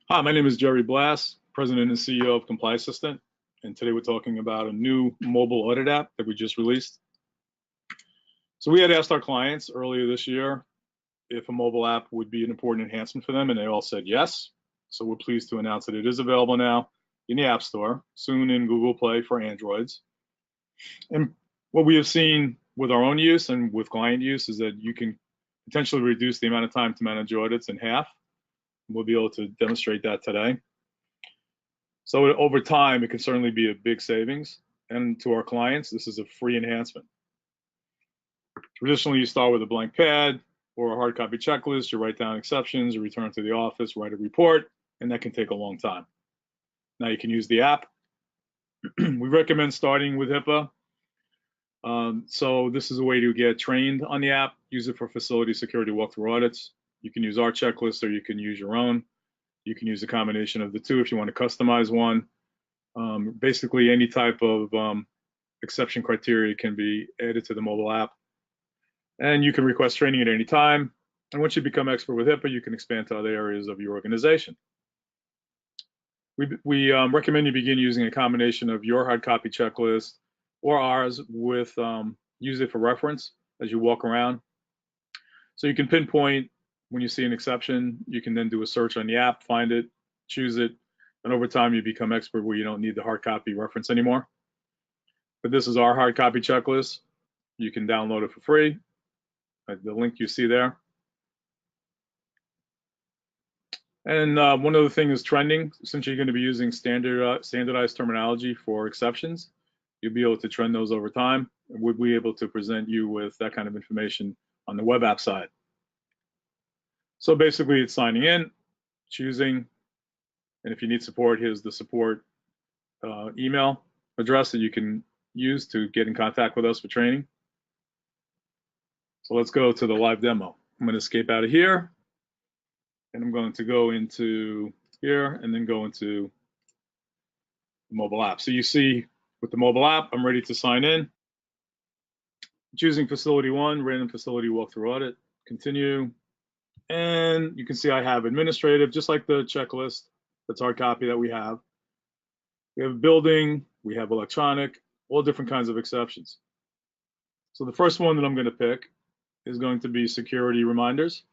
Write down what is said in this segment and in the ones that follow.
Hi, my name is Jerry Blass, President and CEO of ComplyAssistant, and today we're talking about a new mobile audit app that we just released. So we had asked our clients earlier this year if a mobile app would be an important enhancement for them, and they all said yes. So we're pleased to announce that it is available now in the App Store, soon in Google Play for Androids. And what we have seen with our own use and with client use is that you can potentially reduce the amount of time to manage audits in half. We'll be able to demonstrate that today. So over time, it can certainly be a big savings. And to our clients, this is a free enhancement. Traditionally, you start with a blank pad or a hard copy checklist. You write down exceptions, you return to the office, write a report, and that can take a long time. Now you can use the app. We recommend starting with HIPAA. So this is a way to get trained on the app. Use it for facility security walkthrough audits. You can use our checklist or you can use your own. You can use a combination of the two if you want to customize one. Basically, any type of exception criteria can be added to the mobile app. And you can request training at any time. And once you become expert with HIPAA, you can expand to other areas of your organization. We recommend you begin using a combination of your hard copy checklist or ours with use it for reference as you walk around. So you can pinpoint when you see an exception. You can then do a search on the app, find it, choose it, and over time you become expert where you don't need the hard copy reference anymore. But this is our hard copy checklist. You can download it for free. The link you see there. And one other thing is trending. Since you're going to be using standardized terminology for exceptions, you'll be able to trend those over time. And we'll be able to present you with that kind of information on the web app side. So basically, it's signing in, choosing, and if you need support, here's the support email address that you can use to get in contact with us for training. So let's go to the live demo. I'm going to escape out of here, and I'm going to go into here and then go into the mobile app. So you see with the mobile app, I'm ready to sign in. Choosing facility 1, random facility walkthrough audit, continue. And you can see I have administrative, just like the checklist. That's hard copy that we have. We have building, we have electronic, all different kinds of exceptions. So the first one that I'm going to pick is going to be security reminders.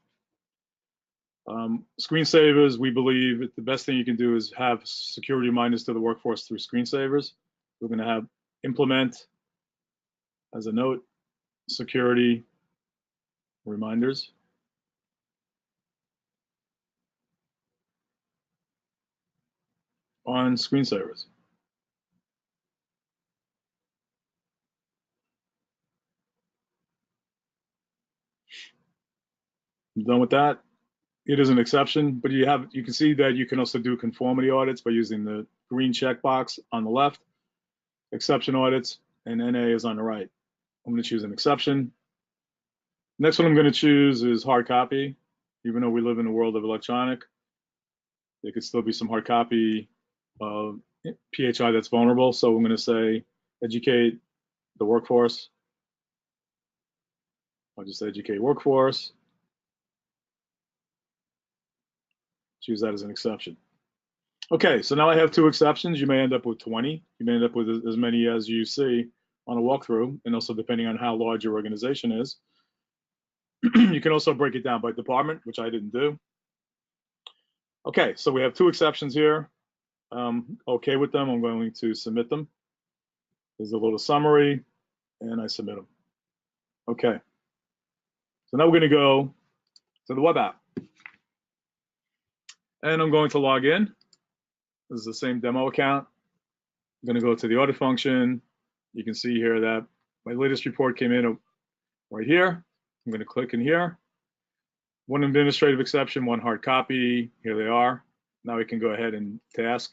Screensavers, we believe the best thing you can do is have security reminders to the workforce through screensavers. We're going to have implement as a note, security reminders. On screensavers. I'm done with that. It is an exception, but you can see that you can also do conformity audits by using the green checkbox on the left, exception audits, and NA is on the right. I'm going to choose an exception. Next one I'm going to choose is hard copy. Even though we live in a world of electronic, there could still be some hard copy PHI that's vulnerable. So I'm going to say educate the workforce. I'll just educate workforce. Choose that as an exception. Okay, so now I have 2 exceptions. You may end up with 20. You may end up with as many as you see on a walkthrough, and also depending on how large your organization is. You can also break it down by department, which I didn't do. Okay, so we have 2 exceptions here. Okay with them, I'm going to submit them. There's a little summary, and I submit them. Okay, so now we're going to go to the web app. And I'm going to log in. This is the same demo account. I'm going to go to the audit function. You can see here that my latest report came in right here. I'm going to click in here. 1 administrative exception, 1 hard copy. Here they are. Now we can go ahead and task.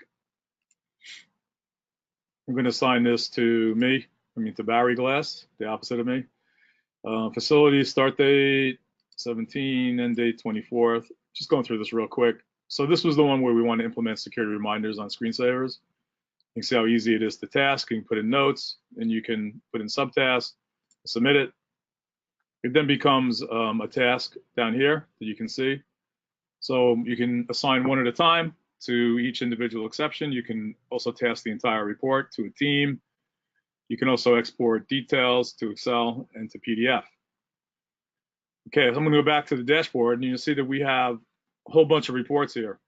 I'm going to assign this to me, to Barry Glass, the opposite of me. Facility start date 17, end date 24th. Just going through this real quick. So this was the one where we want to implement security reminders on screensavers. You can see how easy it is to task. You can put in notes, and you can put in subtasks, submit it. It then becomes a task down here that you can see. So you can assign 1 at a time. to each individual exception. You can also task the entire report to a team. You can also export details to Excel and to PDF. Okay, so I'm going to go back to the dashboard, and you'll see that we have a whole bunch of reports here.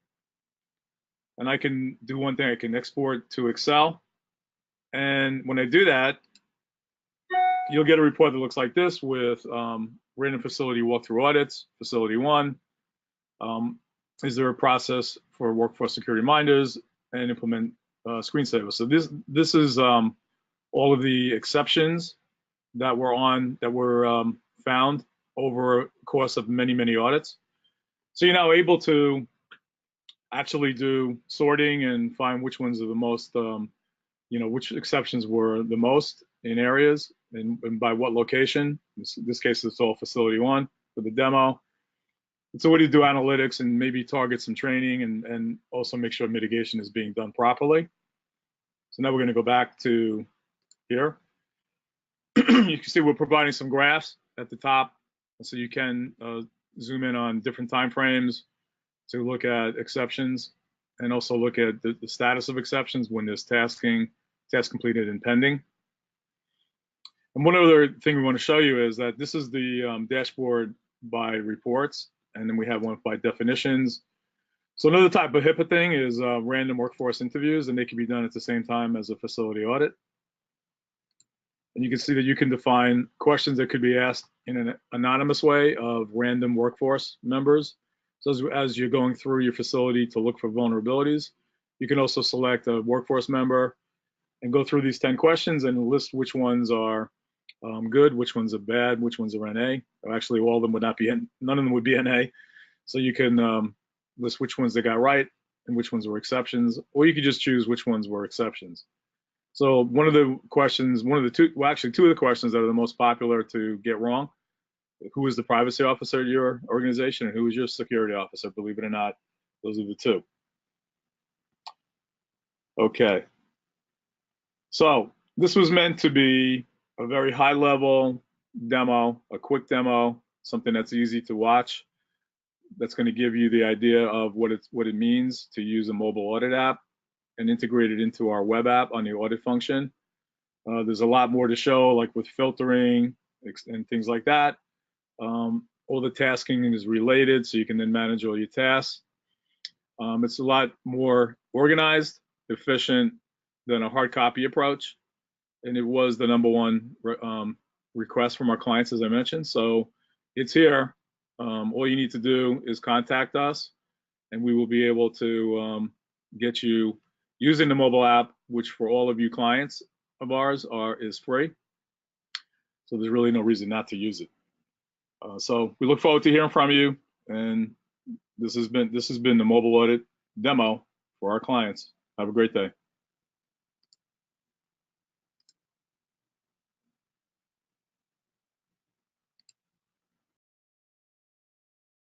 And I can do one thing. I can export to Excel. And when I do that, you'll get a report that looks like this with random facility walkthrough audits, facility 1. Is there a process for workforce security reminders and implement screensavers? So this is all of the exceptions that were found over a course of many audits. So you're now able to actually do sorting and find which ones are the most, which exceptions were the most in areas and by what location. In this case, it's all facility 1 for the demo. And so what do you do analytics and maybe target some training and also make sure mitigation is being done properly. So now we're going to go back to here. You can see we're providing some graphs at the top. So you can zoom in on different time frames to look at exceptions and also look at the status of exceptions when there's task completed and pending. And one other thing we want to show you is that this is the dashboard by reports, and then we have one by definitions. So another type of HIPAA thing is random workforce interviews, and they can be done at the same time as a facility audit. And you can see that you can define questions that could be asked in an anonymous way of random workforce members. So as you're going through your facility to look for vulnerabilities, you can also select a workforce member and go through these 10 questions and list which ones are good, which ones are bad, which ones are NA. Or actually, all of them would not be none of them would be NA. So you can list which ones they got right and which ones were exceptions, or you could just choose which ones were exceptions. So one of the questions, two of the questions that are the most popular to get wrong: who is the privacy officer at your organization, and who is your security officer? Believe it or not, those are the two. Okay. So this was meant to be a very high-level demo, a quick demo, something that's easy to watch, that's going to give you the idea of what it means to use a mobile audit app and integrate it into our web app on the audit function. There's a lot more to show, like with filtering and things like that. All the tasking is related, so you can then manage all your tasks. It's a lot more organized, efficient than a hard copy approach. And it was the #1 request from our clients, as I mentioned. So it's here. All you need to do is contact us, and we will be able to get you using the mobile app, which for all of you clients of ours is free. So there's really no reason not to use it. So we look forward to hearing from you. And this has been the mobile audit demo for our clients. Have a great day.